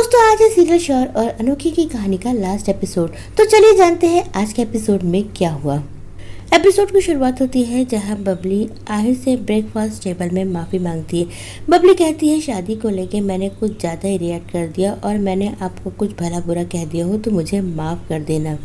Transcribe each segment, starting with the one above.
दोस्तों, आज है सीरियल शौहर और अनोखी की कहानी का लास्ट एपिसोड। तो चलिए जानते हैं आज के एपिसोड में क्या हुआ। एपिसोड की शुरुआत होती है जहां बबली आहिर से ब्रेकफास्ट टेबल में माफ़ी मांगती है। बबली कहती है, शादी को लेके मैंने कुछ ज़्यादा ही रिएक्ट कर दिया और मैंने आपको कुछ भला बुरा कह दिया हो तो मुझे माफ़ कर देना।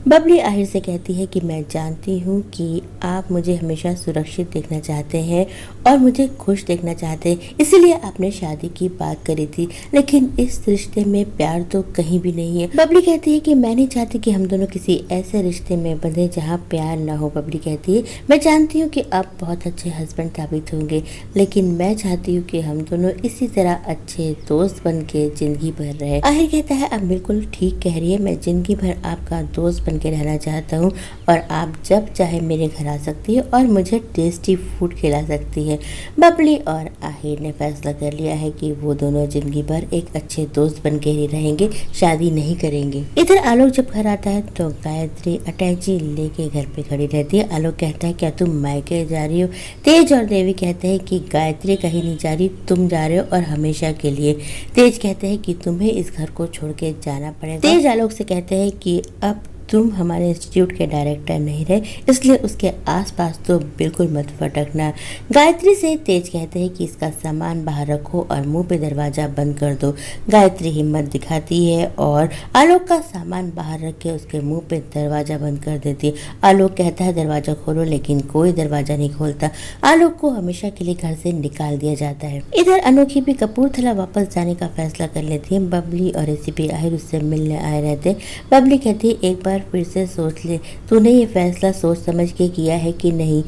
बबली आहिर से कहती है कि मैं जानती हूँ कि आप मुझे हमेशा सुरक्षित देखना चाहते हैं और मुझे खुश देखना चाहते हैं, इसीलिए आपने शादी की बात करी थी, लेकिन इस रिश्ते में प्यार तो कहीं भी नहीं है। बबली कहती है कि मैं नहीं चाहती कि हम दोनों किसी ऐसे रिश्ते में बंधे जहाँ प्यार ना हो। बबली कहती है, मैं जानती हूँ कि आप बहुत अच्छे हस्बैंड साबित होंगे, लेकिन मैं चाहती हूँ कि हम दोनों इसी तरह अच्छे दोस्त बन के जिंदगी भर रहे। आहिर कहता है, आप बिल्कुल ठीक कह रही है, मैं जिंदगी भर आपका दोस्त बन के रहना चाहता हूँ और आप जब चाहे मेरे घर आ सकती है और मुझे टेस्टी फूड खिला सकती है। बबली और आहिर ने फैसला कर लिया है कि वो दोनों जिंदगी भर एक अच्छे दोस्त बन के ही रहेंगे, शादी नहीं करेंगे। इधर आलोक जब घर आता है तो गायत्री अटैची लेके घर पे खड़ी रहती है। आलोक कहता है, क्या तुम मायके जा रही हो? तेज और देवी कहते हैं कि गायत्री कहीं नहीं जा रही, तुम जा रहे हो और हमेशा के लिए। तेज कहते हैं कि तुम्हें इस घर को छोड़ के जाना पड़ेगा। तेज आलोक से कहते हैं कि अब तुम हमारे इंस्टीट्यूट के डायरेक्टर नहीं रहे, इसलिए उसके आसपास तो बिल्कुल मत फटकना। गायत्री से तेज कहते हैं कि इसका सामान बाहर रखो और मुंह पे दरवाज़ा बंद कर दो। गायत्री हिम्मत दिखाती है और आलोक का सामान बाहर रख के उसके मुंह पे दरवाज़ा बंद कर देती है। आलोक कहता है, दरवाज़ा खोलो, लेकिन कोई दरवाज़ा नहीं खोलता। आलोक को हमेशा के लिए घर से निकाल दिया जाता है। इधर अनोखी भी कपूरथला वापस जाने का फैसला कर लेती है। बबली और एसीपी आहिर उससे मिलने आए रहते। बबली कहती है, एक बार फिर से सोच ले, तूने ये फैसला सोच समझ के किया है कि नहीं?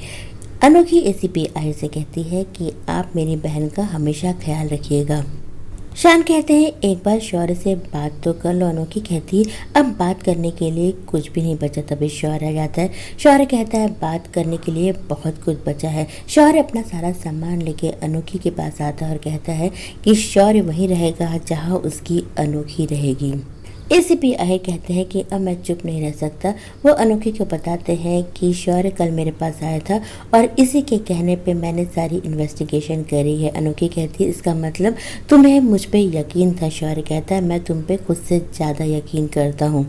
अनोखी एसीपी आहिर से कहती है कि आप मेरी बहन का हमेशा ख्याल रखिएगा। शान कहते हैं, एक बार शौर्य से बात तो कर लो। अनोखी कहती है, अब बात करने के लिए कुछ भी नहीं बचा। तभी शौर्य आ जाता है। शौर्य कहता है, बात करने के लिए बहुत कुछ बचा है। शौर्य अपना सारा सामान लेके अनोखी के पास आता है और कहता है कि शौर्य वहीं रहेगा जहां उसकी अनोखी रहेगी। एसीपी आहिर कहते हैं कि अब मैं चुप नहीं रह सकता। वो अनोखी को बताते हैं कि शौर्य कल मेरे पास आया था और इसी के कहने पे मैंने सारी इन्वेस्टिगेशन करी है। अनोखी कहती है, इसका मतलब तुम्हें मुझ पे यकीन था? शौर्य कहता है, मैं तुम पे खुद से ज़्यादा यकीन करता हूँ।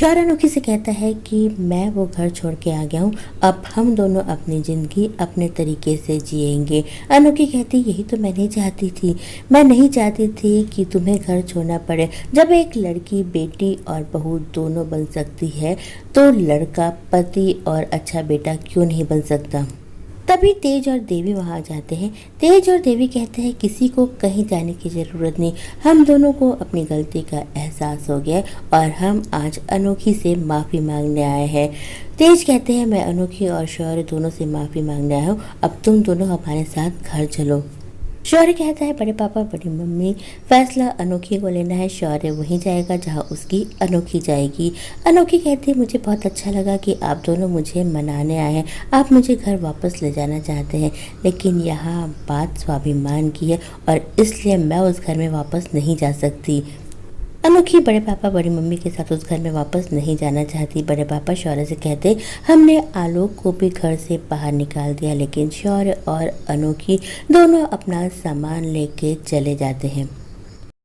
शौर्य अनोखी से कहता है कि मैं वो घर छोड़ के आ गया हूँ, अब हम दोनों अपनी ज़िंदगी अपने तरीके से जिएंगे। अनोखी कहती, यही तो मैं नहीं चाहती थी। मैं नहीं चाहती थी कि तुम्हें घर छोड़ना पड़े। जब एक लड़की बेटी और बहू दोनों बन सकती है तो लड़का पति और अच्छा बेटा क्यों नहीं बन सकता? तभी तेज और देवी वहाँ जाते हैं। तेज और देवी कहते हैं, किसी को कहीं जाने की ज़रूरत नहीं, हम दोनों को अपनी गलती का एहसास हो गया और हम आज अनोखी से माफ़ी मांगने आए हैं। तेज कहते हैं, मैं अनोखी और शौर्य दोनों से माफ़ी मांगने आया हूँ, अब तुम दोनों हमारे साथ घर चलो। शौर्य कहता है, बड़े पापा बड़ी मम्मी, फैसला अनोखी को लेना है। शौर्य वहीं जाएगा जहां उसकी अनोखी जाएगी। अनोखी कहती है, मुझे बहुत अच्छा लगा कि आप दोनों मुझे मनाने आए हैं, आप मुझे घर वापस ले जाना चाहते हैं, लेकिन यहाँ बात स्वाभिमान की है और इसलिए मैं उस घर में वापस नहीं जा सकती। अनोखी बड़े पापा बड़ी मम्मी के साथ उस घर में वापस नहीं जाना चाहती। बड़े पापा शौर्य से कहते, हमने आलोक को भी घर से बाहर निकाल दिया, लेकिन शौर्य और अनोखी दोनों अपना सामान लेके चले जाते हैं।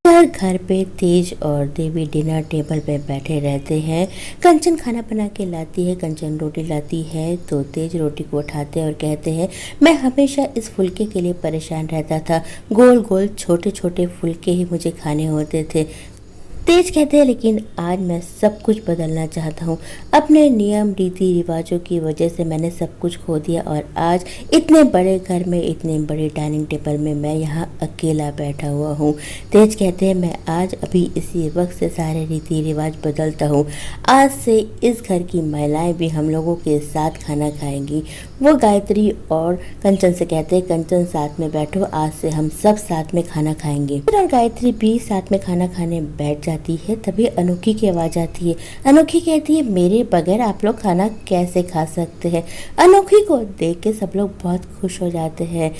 घर पे तेज और देवी डिनर टेबल पे बैठे रहते हैं। कंचन खाना बना के लाती है। कंचन रोटी लाती है तो तेज रोटी को उठाते हैं और कहते हैं, मैं हमेशा इस फुलके के लिए परेशान रहता था, गोल गोल छोटे छोटे फुलके ही मुझे खाने होते थे। तेज कहते हैं, लेकिन आज मैं सब कुछ बदलना चाहता हूँ। अपने नियम रीति रिवाजों की वजह से मैंने सब कुछ खो दिया और आज इतने बड़े घर में इतने बड़े डाइनिंग टेबल में मैं यहाँ अकेला बैठा हुआ हूँ। तेज कहते हैं, मैं आज अभी इसी वक्त से सारे रीति रिवाज बदलता हूँ। आज से इस घर की महिलाएं भी हम लोगों के साथ खाना खाएंगी। वो गायत्री और कंचन से कहते हैं, कंचन साथ में बैठो, आज से हम सब साथ में खाना खाएंगे। और गायत्री भी साथ में खाना खाने बैठ जाती है। तभी अनोखी की आवाज़ आती है। अनोखी कहती है, मेरे बगैर आप लोग खाना कैसे खा सकते हैं? अनोखी को देख के सब लोग बहुत खुश हो जाते हैं।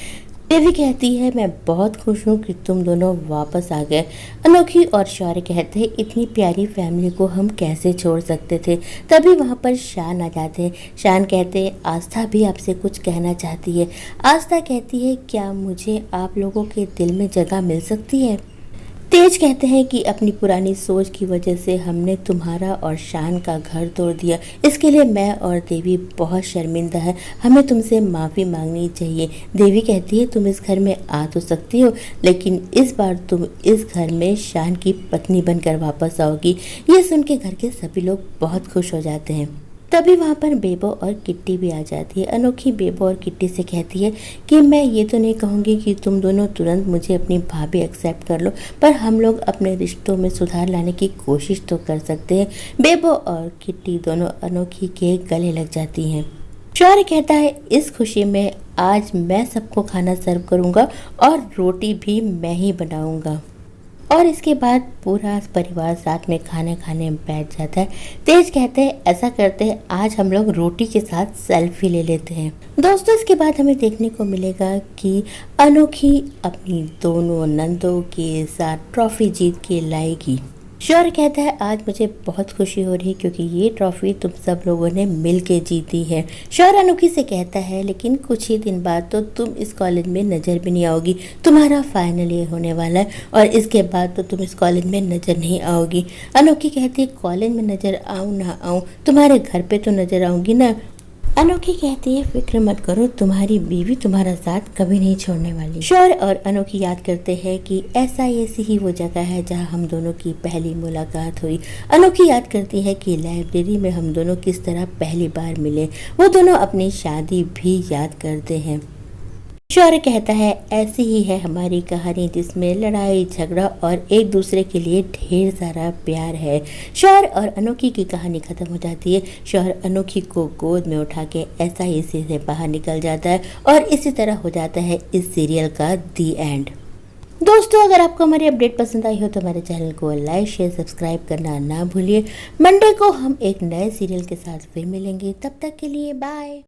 देवी कहती है, मैं बहुत खुश हूँ कि तुम दोनों वापस आ गए। अनोखी और शौर्य कहते हैं, इतनी प्यारी फैमिली को हम कैसे छोड़ सकते थे। तभी वहाँ पर शान आ जाते हैं। शान कहते हैं, आस्था भी आपसे कुछ कहना चाहती है। आस्था कहती है, क्या मुझे आप लोगों के दिल में जगह मिल सकती है? तेज कहते हैं कि अपनी पुरानी सोच की वजह से हमने तुम्हारा और शान का घर तोड़ दिया। इसके लिए मैं और देवी बहुत शर्मिंदा है। हमें तुमसे माफ़ी मांगनी चाहिए। देवी कहती है तुम इस घर में आ तो सकती हो, लेकिन इस बार तुम इस घर में शान की पत्नी बनकर वापस आओगी। ये सुन के घर के सभी लोग बहुत खुश हो जाते हैं। तभी वहाँ पर बेबो और किट्टी भी आ जाती है। अनोखी बेबो और किट्टी से कहती है कि मैं ये तो नहीं कहूँगी कि तुम दोनों तुरंत मुझे अपनी भाभी एक्सेप्ट कर लो, पर हम लोग अपने रिश्तों में सुधार लाने की कोशिश तो कर सकते हैं। बेबो और किट्टी दोनों अनोखी के गले लग जाती हैं। शौर्य कहता है इस खुशी में आज मैं सबको खाना सर्व करूँगा और रोटी भी मैं ही बनाऊँगा। और इसके बाद पूरा परिवार साथ में खाना खाने बैठ जाता है। तेज कहते हैं ऐसा करते हैं आज हम लोग रोटी के साथ सेल्फी ले लेते हैं। दोस्तों इसके बाद हमें देखने को मिलेगा कि अनोखी अपनी दोनों नंदों के साथ ट्रॉफी जीत के लाएगी। शौर्य कहता है आज मुझे बहुत खुशी हो रही है क्योंकि ये ट्रॉफी तुम सब लोगों ने मिल के जीती है। शौर्य अनोखी से कहता है लेकिन कुछ ही दिन बाद तो तुम इस कॉलेज में नज़र भी नहीं आओगी। तुम्हारा फाइनल ईयर होने वाला है और इसके बाद तो तुम इस कॉलेज में नज़र नहीं आओगी। अनोखी कहती है कॉलेज में नज़र आऊँ ना आऊँ, तुम्हारे घर पे तो नज़र आऊँगी ना। अनोखी कहती है फिक्र मत करो, तुम्हारी बीवी तुम्हारा साथ कभी नहीं छोड़ने वाली। शौर्य और अनोखी याद करते हैं कि ऐसी ही वो जगह है जहां हम दोनों की पहली मुलाकात हुई। अनोखी याद करती है कि लाइब्रेरी में हम दोनों किस तरह पहली बार मिले। वो दोनों अपनी शादी भी याद करते हैं। शौर्य कहता है ऐसी ही है हमारी कहानी जिसमें लड़ाई झगड़ा और एक दूसरे के लिए ढेर सारा प्यार है। शौर्य और अनोखी की कहानी खत्म हो जाती है। शौर्य अनोखी को गोद में उठा के ऐसा से बाहर निकल जाता है और इसी तरह हो जाता है इस सीरियल का दी एंड। दोस्तों अगर आपको हमारी अपडेट पसंद आई हो तो हमारे चैनल को लाइक शेयर सब्सक्राइब करना ना भूलिए। मंडे को हम एक नए सीरियल के साथ फिर मिलेंगे, तब तक के लिए बाय।